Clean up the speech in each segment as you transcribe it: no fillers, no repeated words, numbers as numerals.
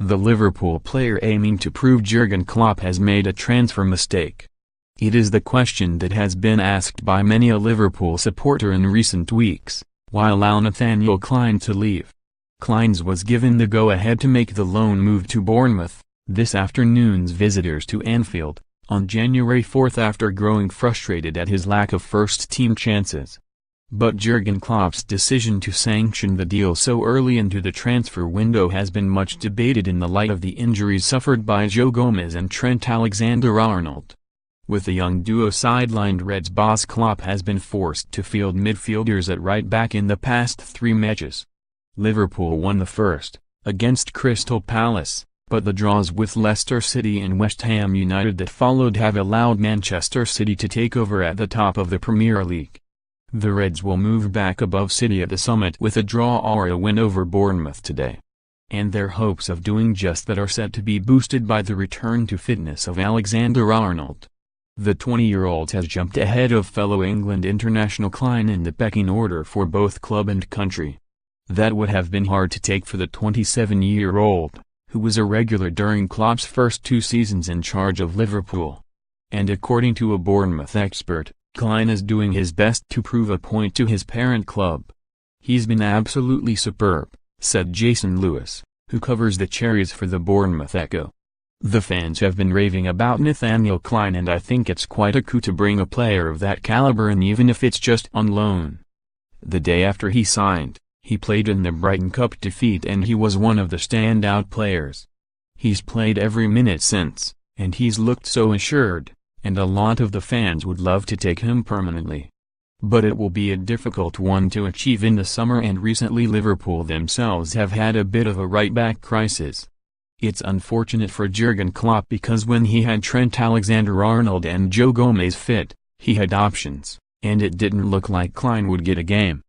The Liverpool player aiming to prove Jurgen Klopp has made a transfer mistake. It is the question that has been asked by many a Liverpool supporter in recent weeks, why allow Nathaniel Clyne to leave? Clyne's was given the go-ahead to make the loan move to Bournemouth, this afternoon's visitors to Anfield, on January 4 after growing frustrated at his lack of first-team chances. But Jurgen Klopp's decision to sanction the deal so early into the transfer window has been much debated in the light of the injuries suffered by Joe Gomez and Trent Alexander-Arnold. With the young duo sidelined, Reds boss Klopp has been forced to field midfielders at right back in the past 3 matches. Liverpool won the first, against Crystal Palace, but the draws with Leicester City and West Ham United that followed have allowed Manchester City to take over at the top of the Premier League. The Reds will move back above City at the summit with a draw or a win over Bournemouth today. And their hopes of doing just that are set to be boosted by the return to fitness of Alexander-Arnold. The 20-year-old has jumped ahead of fellow England international Clyne in the pecking order for both club and country. That would have been hard to take for the 27-year-old, who was a regular during Klopp's first 2 seasons in charge of Liverpool. And according to a Bournemouth expert, Clyne is doing his best to prove a point to his parent club. He's been absolutely superb, said Jason Lewis, who covers the Cherries for the Bournemouth Echo. The fans have been raving about Nathaniel Clyne, and I think it's quite a coup to bring a player of that caliber in, even if it's just on loan. The day after he signed, he played in the Brighton Cup defeat and he was one of the standout players. He's played every minute since, and he's looked so assured, and a lot of the fans would love to take him permanently. But it will be a difficult one to achieve in the summer, and recently Liverpool themselves have had a bit of a right-back crisis. It's unfortunate for Jurgen Klopp because when he had Trent Alexander-Arnold and Joe Gomez fit, he had options, and it didn't look like Clyne would get a game.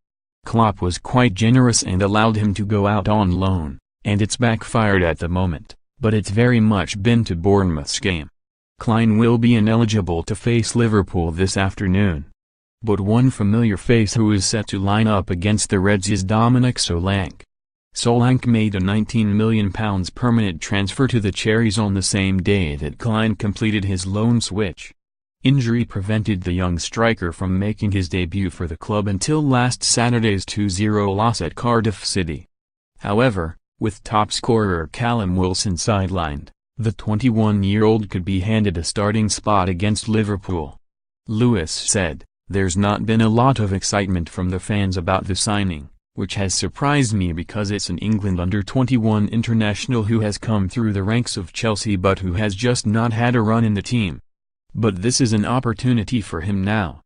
Klopp was quite generous and allowed him to go out on loan, and it's backfired at the moment, but it's very much been to Bournemouth's game. Clyne will be ineligible to face Liverpool this afternoon. But one familiar face who is set to line up against the Reds is Dominic Solanke. Solanke made a £19 million permanent transfer to the Cherries on the same day that Clyne completed his loan switch. Injury prevented the young striker from making his debut for the club until last Saturday's 2-0 loss at Cardiff City. However, with top scorer Callum Wilson sidelined, the 21-year-old could be handed a starting spot against Liverpool. Lewis said, "There's not been a lot of excitement from the fans about the signing, which has surprised me because it's an England under-21 international who has come through the ranks of Chelsea but who has just not had a run in the team. But this is an opportunity for him now.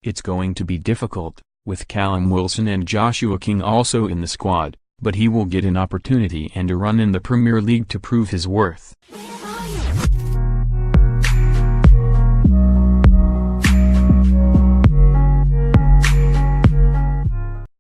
It's going to be difficult, with Callum Wilson and Joshua King also in the squad, but he will get an opportunity and a run in the Premier League to prove his worth."